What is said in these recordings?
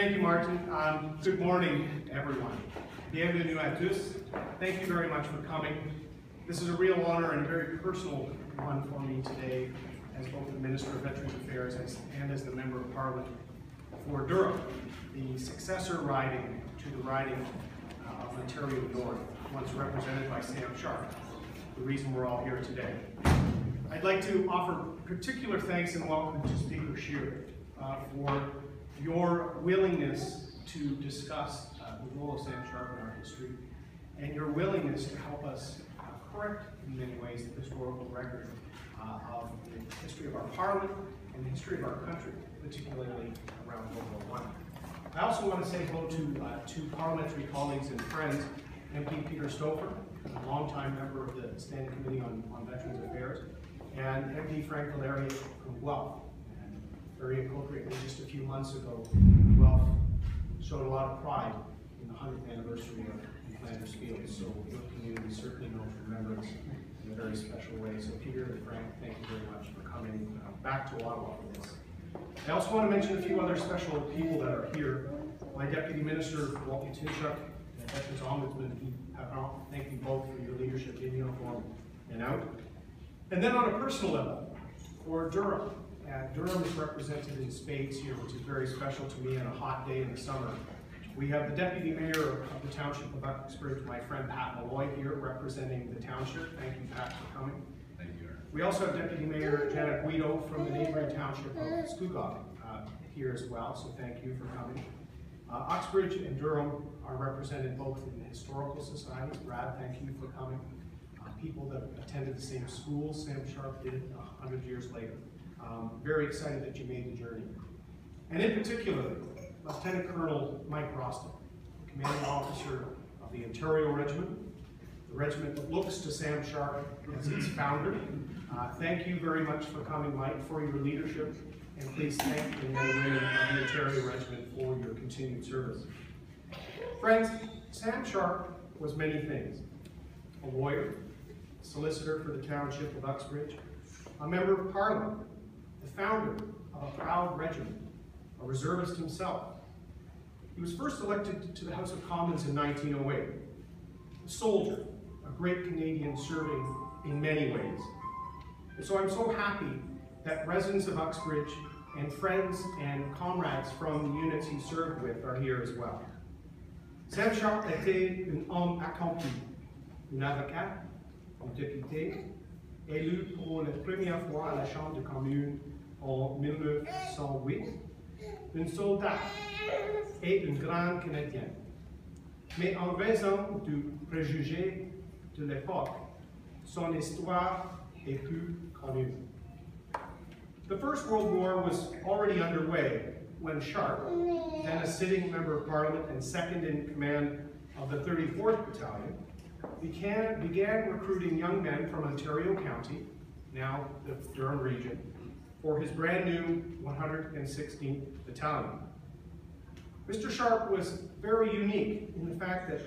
Thank you, Martin. Good morning, everyone. Bienvenue à tous. Thank you very much for coming. This is a real honor and a very personal one for me today, as both the Minister of Veterans Affairs and as the Member of Parliament for Durham, the successor riding to the riding of Ontario North, once represented by Sam Sharpe, the reason we're all here today. I'd like to offer particular thanks and welcome to Speaker Scheer for your willingness to discuss the role of Sam Sharpe in our history and your willingness to help us correct in many ways the historical record of the history of our Parliament and the history of our country, particularly around World War I. I also want to say hello to two parliamentary colleagues and friends, MP Peter Stouffer, a longtime member of the Standing Committee on Veterans Affairs, and MP Frank Valeria from Guelph. And very appropriately, just a few months ago, Guelph showed a lot of pride in the 100th anniversary of Flanders Field, so your community certainly knows remembrance in a very special way. So Peter and Frank, thank you very much for coming back to Ottawa for this. I also want to mention a few other special people that are here. My Deputy Minister, Walter Tinchuk, and Veterans Ombudsman, thank you both for your leadership in uniform and out. And then on a personal level, for Durham. Durham is represented in spades here, which is very special to me on a hot day in the summer. We have the Deputy Mayor of the Township of Uxbridge, my friend Pat Malloy, here representing the township. Thank you, Pat, for coming. Thank you. We also have Deputy Mayor Janet Guido from the neighboring township of Scugog here as well, so thank you for coming. Uxbridge and Durham are represented both in the historical societies. Brad, thank you for coming. People that attended the same school Sam Sharpe did 100 years later. Very excited that you made the journey. And in particular, Lieutenant Colonel Mike Roston, commanding officer of the Ontario Regiment, the regiment that looks to Sam Sharpe as its founder. Thank you very much for coming, Mike, for your leadership, and please thank the men and women of the Ontario Regiment for your continued service. Friends, Sam Sharpe was many things. A lawyer, solicitor for the Township of Uxbridge, a member of Parliament, the founder of a proud regiment, a reservist himself. He was first elected to the House of Commons in 1908. A soldier, a great Canadian serving in many ways. And so I'm so happy that residents of Uxbridge and friends and comrades from the units he served with are here as well. Sam Sharpe était un homme accompli, un avocat, un député, élu pour la première fois à la Chambre de Communes en 1908, un soldat et une grande Canadienne. Mais en raison du préjugé de l'époque, son histoire est peu connue. The First World War was already underway when Sharpe, then a sitting Member of Parliament and second in command of the 34th Battalion, began recruiting young men from Ontario County, now the Durham region, for his brand new 116th Battalion. Mr. Sharpe was very unique in the fact that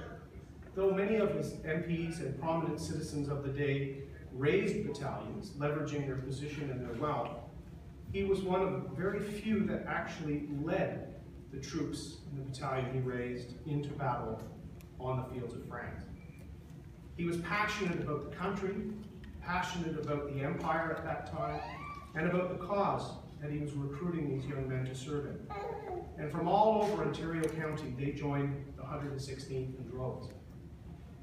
though many of his MPs and prominent citizens of the day raised battalions, leveraging their position and their wealth, he was one of very few that actually led the troops in the battalion he raised into battle on the fields of France. He was passionate about the country, passionate about the empire at that time, and about the cause that he was recruiting these young men to serve in. And from all over Ontario County, they joined the 116th in droves.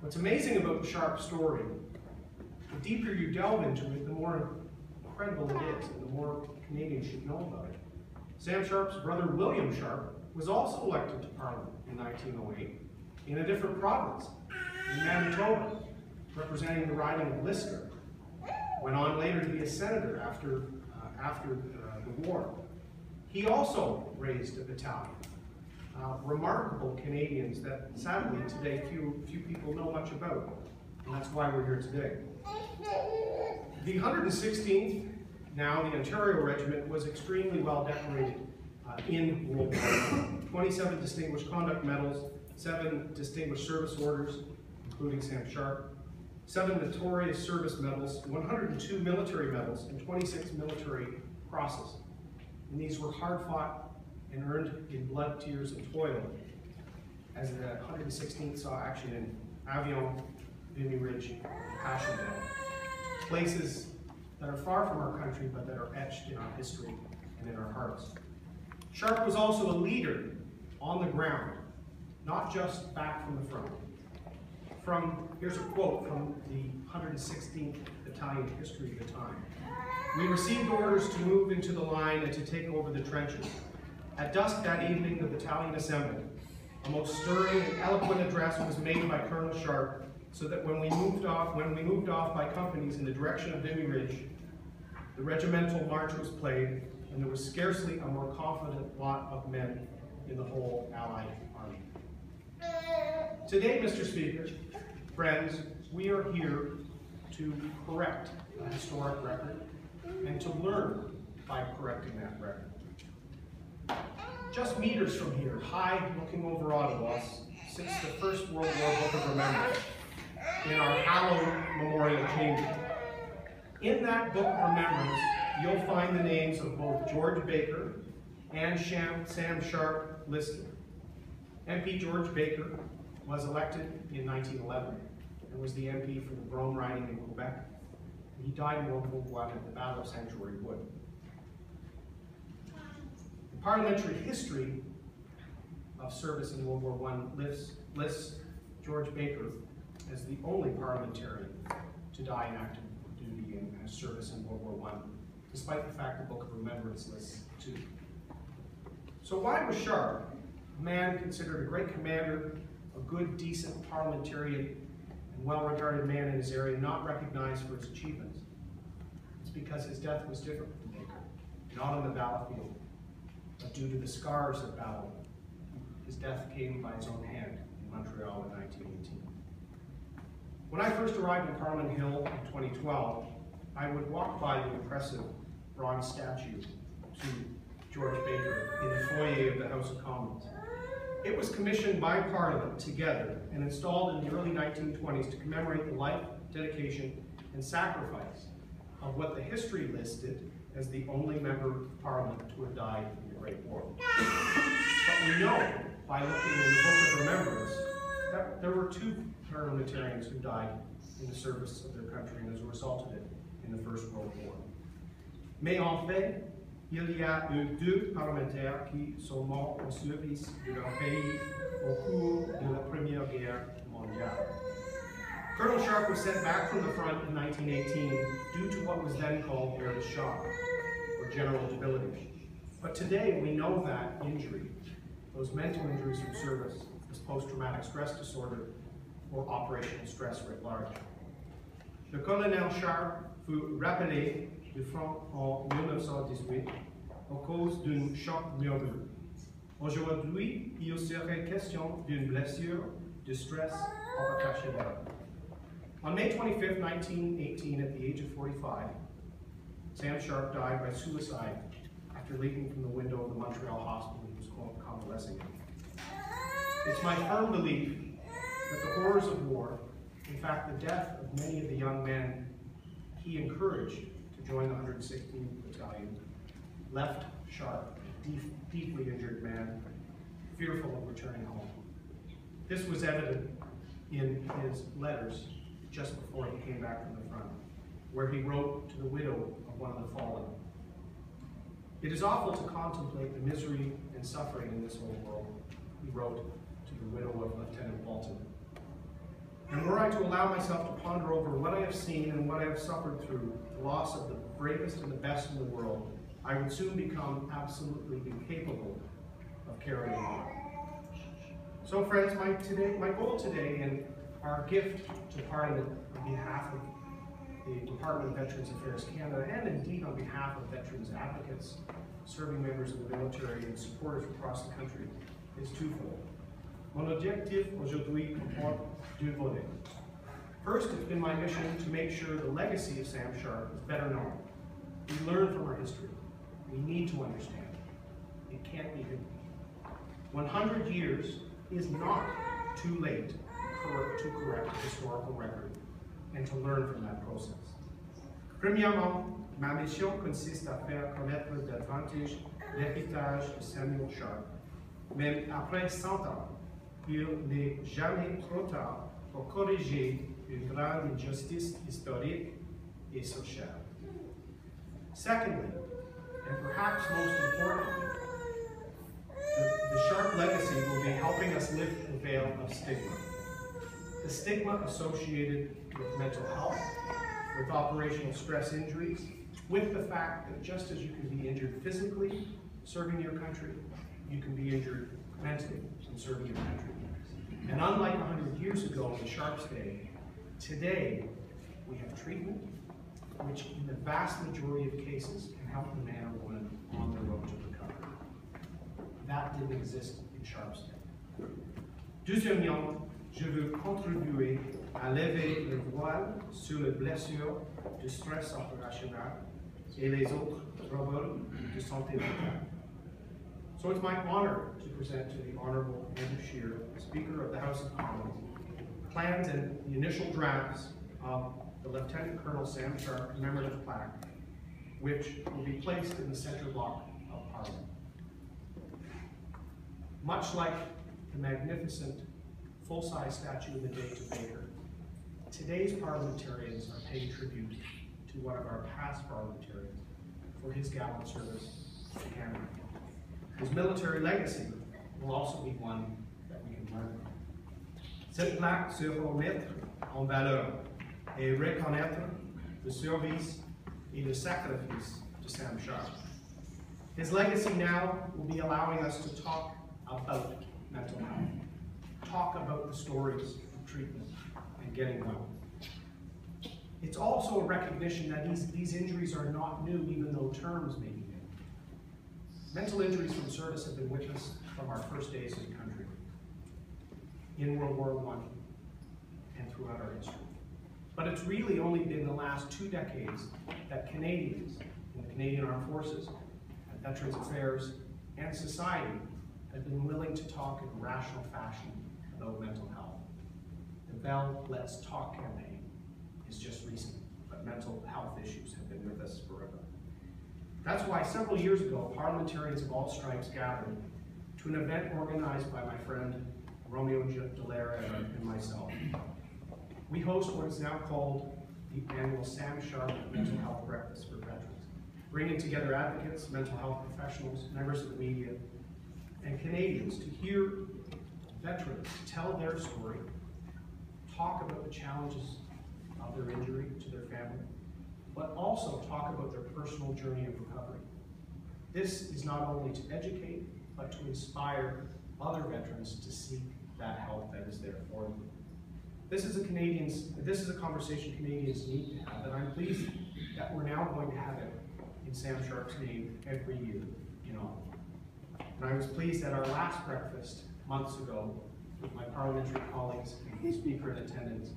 What's amazing about the Sharpe story, the deeper you delve into it, the more incredible it is, and the more Canadians should know about it. Sam Sharpe's brother, William Sharpe, was also elected to Parliament in 1908 in a different province, in Manitoba, representing the riding of Lister. Went on later to be a senator after the war. He also raised a battalion. Remarkable Canadians that sadly today few people know much about, and that's why we're here today. The 116th, now the Ontario Regiment, was extremely well decorated in World War I. 27 Distinguished Conduct Medals, 7 Distinguished Service Orders, including Sam Sharpe, 7 Notorious Service Medals, 102 military medals, and 26 military crosses. And these were hard-fought and earned in blood, tears, and toil, as the 116th saw action in Avion, Vimy Ridge, and Passchendaele, places that are far from our country but that are etched in our history and in our hearts. Sharpe was also a leader on the ground, not just back from the front. Here's a quote from the 116th Battalion history of the time. "We received orders to move into the line and to take over the trenches. At dusk that evening, the battalion assembled. A most stirring and eloquent address was made by Colonel Sharpe, so that when we moved off by companies in the direction of Vimy Ridge, the regimental march was played, and there was scarcely a more confident lot of men in the whole Allied army." Today, Mr. Speaker, friends, we are here to correct a historic record and to learn by correcting that record. Just meters from here, high looking over Ottawa, sits the First World War Book of Remembrance in our hallowed memorial chamber. In that Book of Remembrance, you'll find the names of both George Baker and Sam Sharpe listed. MP George Baker was elected in 1911 and was the MP for the Brome riding in Quebec. He died in World War I at the Battle of Sanctuary Wood. The parliamentary history of service in World War I lists George Baker as the only parliamentarian to die in active duty in service in World War I, despite the fact the Book of Remembrance lists two. So why was Sharpe, a man considered a great commander, a good, decent parliamentarian, and well-regarded man in his area, not recognized for his achievements? It's because his death was different from Baker, not on the battlefield, but due to the scars of battle. His death came by his own hand in Montreal in 1918. When I first arrived in Parliament Hill in 2012, I would walk by the impressive bronze statue to George Baker in the foyer of the House of Commons. It was commissioned by Parliament together and installed in the early 1920s to commemorate the life, dedication, and sacrifice of what the history listed as the only member of Parliament to have died in the Great War. But we know, by looking in the Book of Remembrance, that there were two parliamentarians who died in the service of their country and as a result of it in the First World War. Mais en fait, il y a eu deux parlementaires qui sont morts au service de leur pays au cours de la Première Guerre mondiale. Colonel Sharpe was sent back from the front in 1918 due to what was then called air de shock, or general debility. But today we know that injury, those mental injuries from service, is post-traumatic stress disorder or operational stress writ large. Le colonel Sharpe fut rappelé du front en 1918 à cause d'un choc nerveux. Aujourd'hui, il serait question d'une blessure de stress occasionnelle. On May 25, 1918, at the age of 45, Sam Sharpe died by suicide after leaping from the window of the Montreal hospital he was convalescing in. It's my firm belief that the horrors of war, in fact the death of many of the young men he encouraged to join the 116th Battalion, left Sharpe, a deeply injured man, fearful of returning home. This was evident in his letters just before he came back from the front, where he wrote to the widow of one of the fallen. It is awful to contemplate the misery and suffering in this old world, he wrote to the widow of Lieutenant Bolton. And were I to allow myself to ponder over what I have seen and what I have suffered through the loss of the bravest and the best in the world, I would soon become absolutely incapable of carrying on. So friends, my goal today and our gift to Parliament on behalf of the Department of Veterans Affairs Canada, and indeed on behalf of veterans advocates, serving members of the military and supporters across the country, is twofold. Mon objectif aujourd'hui comporte deux volets. First, it's been my mission to make sure the legacy of Sam Sharpe is better known. We learn from our history. We need to understand it. It can't be hidden. 100 years is not too late to correct a historical record and to learn from that process. Premièrement, Ma mission consiste à faire connaître davantage l'héritage de Samuel Sharpe. Même après 100 ans, il n'est jamais trop tard pour corriger une grande injustice historique et sociale. Secondly, and perhaps most importantly, the Sharpe legacy will be helping us lift the veil of stigma. The stigma associated with mental health, with operational stress injuries, with the fact that just as you can be injured physically serving your country, you can be injured mentally in serving your country. And unlike 100 years ago in Sharpe's day, today we have treatment which in the vast majority of cases can help the man or woman on their road to recovery. That didn't exist in Sharpe's day. Deuxièmement, je veux contribuer à lever le voile sur les blessures du stress opérationnel et les autres troubles de santé mentale. So it's my honor to present to the Honorable Andrew Scheer, Speaker of the House of Commons, plans and the initial drafts of the Lieutenant Colonel Sam Sharpe commemorative plaque, which will be placed in the center block of Parliament. Much like the magnificent full-size statue of the day to Baker, today's parliamentarians are paying tribute to one of our past parliamentarians for his gallant service to Canada. His military legacy will also be one that we can learn from. Cette plaque sera mettre en valeur et reconnaître le service et le sacrifice de Sam Sharpe. His legacy now will be allowing us to talk about mental health, talk about the stories of treatment and getting well. It's also a recognition that these injuries are not new, even though terms may be new. Mental injuries from service have been with us from our first days in the country, in World War I and throughout our history. But it's really only been the last 2 decades that Canadians in the Canadian Armed Forces, and Veterans Affairs, and society have been willing to talk in a rational fashion about mental health. The Bell Let's Talk campaign is just recent, but mental health issues have been with us forever. That's why several years ago, parliamentarians of all stripes gathered to an event organized by my friend Romeo Dallaire and myself. We host what is now called the annual Sam Sharpe Mental Health Breakfast for Veterans, bringing together advocates, mental health professionals, members of the media, and Canadians to hear veterans tell their story, talk about the challenges of their injury to their family, but also talk about their personal journey of recovery. This is not only to educate, but to inspire other veterans to seek that help that is there for them. This is a conversation Canadians need to have, and I'm pleased that we're now going to have it in Sam Sharpe's name every year in Ottawa. And I was pleased at our last breakfast months ago with my parliamentary colleagues and the speaker in attendance,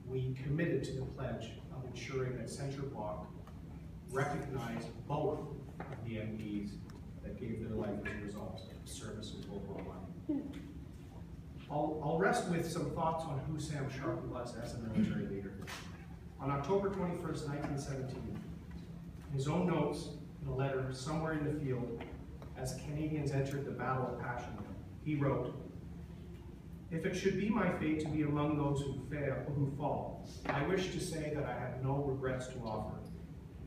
we committed to the pledge of ensuring that Centre Block recognized both of the MPs that gave their life as a result of service in World War I. I'll rest with some thoughts on who Sam Sharpe was as a military leader. On October 21st, 1917, in his own notes in a letter somewhere in the field, as Canadians entered the Battle of Passchendaele, he wrote, "If it should be my fate to be among those who fall, I wish to say that I have no regrets to offer.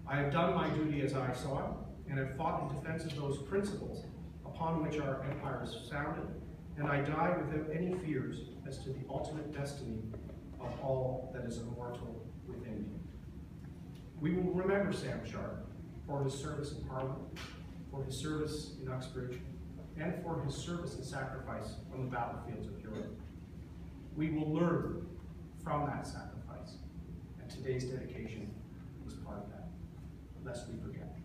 I have done my duty as I saw it, and have fought in defense of those principles upon which our empire is founded, and I die without any fears as to the ultimate destiny of all that is immortal within me." We will remember Sam Sharpe for his service in Parliament, for his service in Uxbridge, and for his service and sacrifice on the battlefields of Europe. We will learn from that sacrifice, and today's dedication is part of that, lest we forget.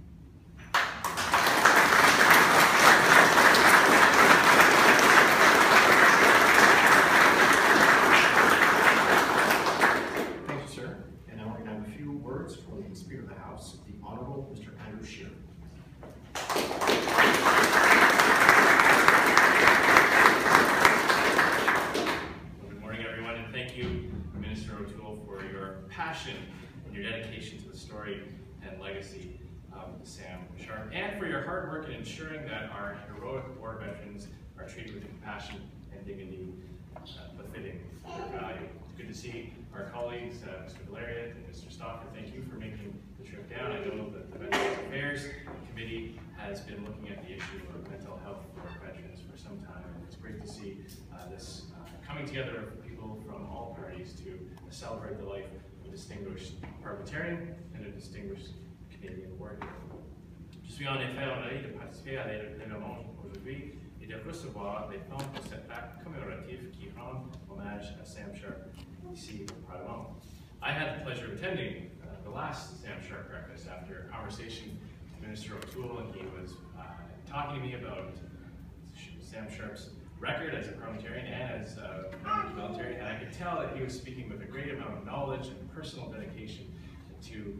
Thank you, sir. And now we're going to have a few words from the Speaker of the House, the Honorable Mr. Andrew Scheer. Passion and your dedication to the story and legacy of Sam Sharpe, and for your hard work in ensuring that our heroic war veterans are treated with compassion and dignity befitting their value. It's good to see our colleagues, Mr. Valerian and Mr. Stocker. Thank you for making the trip down. I know that the Veterans Affairs Committee has been looking at the issue of mental health for veterans for some time, and it's great to see this coming together of people from all parties to celebrate the life of a distinguished parliamentarian and a distinguished Canadian war hero. Je suis en effet honoré de participer à l'événement aujourd'hui et de recevoir les fonds de cet acte commémoratif qui rend hommage à Sam Sharpe ici au Parlement. I had the pleasure of attending the last Sam Sharpe breakfast after a conversation with Minister O'Toole, and he was talking to me about Sam Sharpe's record as a parliamentarian and as a member of the military, and I could tell that he was speaking with a great amount of knowledge and personal dedication to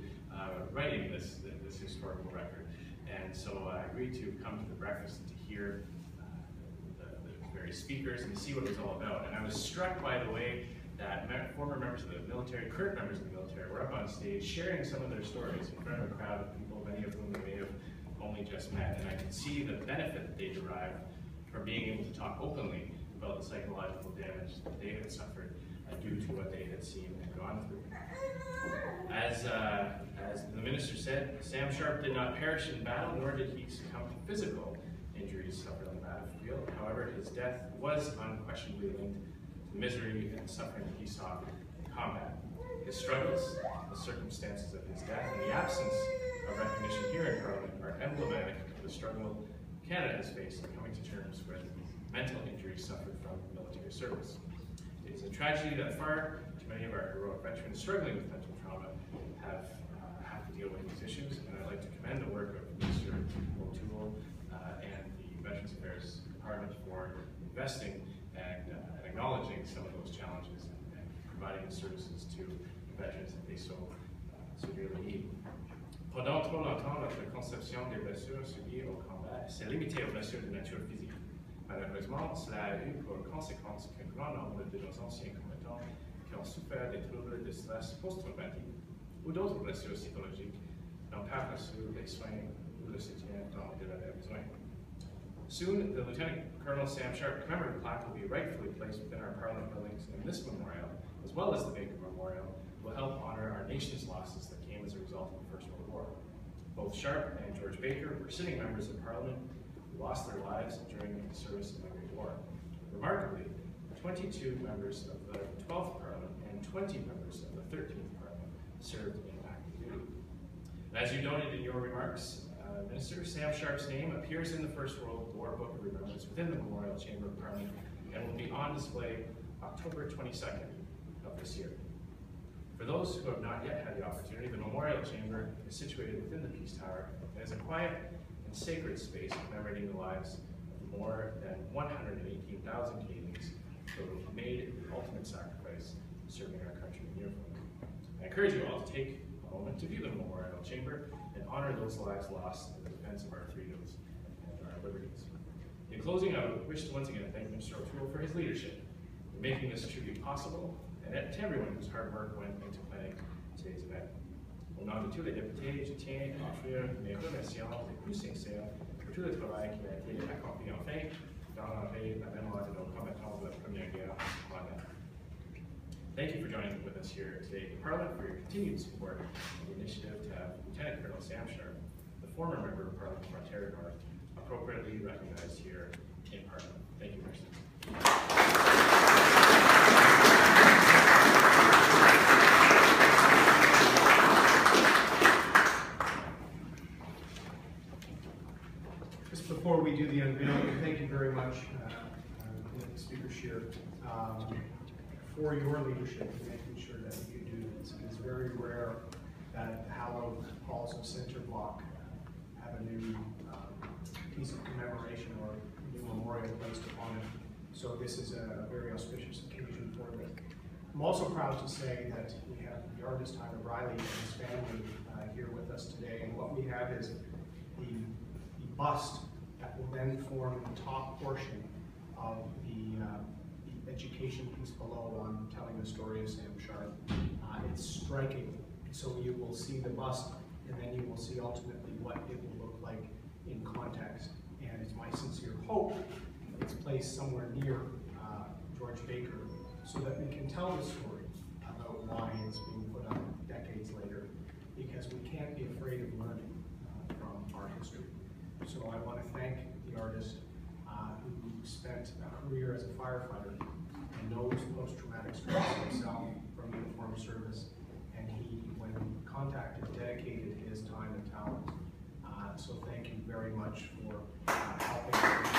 writing this historical record. And so I agreed to come to the breakfast and to hear the various speakers and to see what it was all about. And I was struck by the way that former members of the military, current members of the military, were up on stage sharing some of their stories in front of a crowd of people, many of whom they may have only just met. And I could see the benefit that they derived from being able to talk openly about the psychological damage that they had suffered due to what they had seen and gone through. As the minister said, Sam Sharpe did not perish in battle, nor did he succumb to physical injuries suffered on the battlefield. However, his death was unquestionably linked to the misery and suffering that he saw in combat. His struggles, the circumstances of his death, and the absence of recognition here in Parliament are emblematic of the struggle Canada has faced in coming to terms with mental injuries suffered from military service. It is a tragedy that far too many of our heroic veterans struggling with mental trauma have to deal with these issues, and I'd like to commend the work of Mr. O'Toole and the Veterans Affairs Department for investing and acknowledging some of those challenges and providing the services to the veterans that they so dearly need. Pendant trop longtemps, notre conception des blessures subies au combat s'est limitée aux blessures de nature physique. Malheureusement, cela a eu pour conséquence qu'un grand nombre de nos anciens combattants qui ont souffert des troubles de stress post-traumatique ou d'autres blessures psychologiques n'ont pas reçu les soins ou le soutien dont ils avaient besoin. Soon, the Lieutenant Colonel Sam Sharpe commemorative plaque will be rightfully placed within our Parliament buildings, and this memorial, as well as the Baker Memorial, will help honor our nation's losses that came as a result of the First World War. Both Sharpe and George Baker were sitting members of Parliament who lost their lives during the service of the Great War. Remarkably, 22 members of the 12th Parliament and 20 members of the 13th Parliament served in active duty. And as you noted in your remarks, Minister, Sam Sharpe's name appears in the First World War Book of Remembrance within the Memorial Chamber of Parliament and will be on display October 22nd of this year. For those who have not yet had the opportunity, the Memorial Chamber is situated within the Peace Tower and is a quiet and sacred space commemorating the lives of more than 118,000 Canadians who have made the ultimate sacrifice serving our country in uniform. I encourage you all to take a moment to view the Memorial Chamber and honor those lives lost in the defense of our freedoms and our liberties. In closing, I would wish to once again thank Mr. O'Toole for his leadership in making this tribute possible, and to everyone whose hard work went into planning today's event. Au nom de tous les députés, je tiens à offrir mes remerciements les plus sincères pour tout le travail qui a été accompli enfin d'honorer la mémoire de nos combattants de la Première Guerre mondiale. Thank you for joining with us here today in Parliament, for your continued support of the initiative to have Lieutenant Colonel Sam Sharpe, the former member of Parliament from Ontario North, appropriately recognized here in Parliament. Thank you, Minister. Just before we do the unveiling, thank you very much, Speaker Scheer, for your leadership in making sure that you do this. It is very rare that hallowed halls of Center Block have a new piece of commemoration or new memorial placed upon it. So this is a very auspicious occasion for it. I'm also proud to say that we have the artist Tyler Riley and his family here with us today. And what we have is the bust that will then form the top portion of the education piece below on telling the story of Sam Sharpe. It's striking. So you will see the bust and then you will see ultimately what it will look like in context. And it's my sincere hope it's placed somewhere near George Baker so that we can tell the story about why it's being put up decades later, because we can't be afraid of learning from our history. So I want to thank the artist who spent a career as a firefighter and knows post-traumatic stress himself from uniform service, and he, when contacted, dedicated his time and talent. So thank you very much for helping.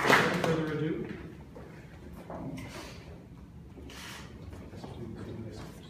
Without further ado, let's do this first.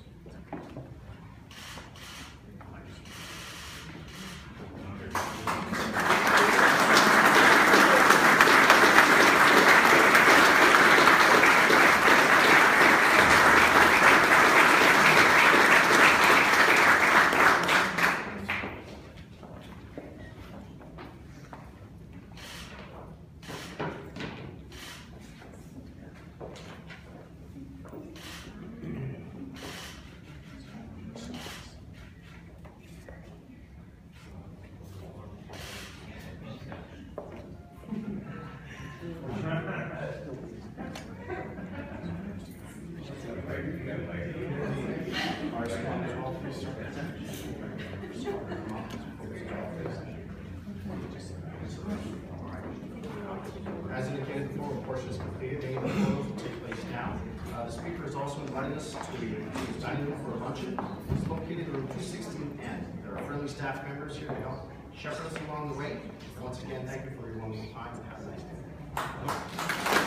As indicated before, the portion is completed. Any photos will take place now. The speaker has also invited us to the dining room for a luncheon. It's located in room 216N. There are friendly staff members here to help shepherd us along the way. Once again, thank you for your wonderful time and have a nice day.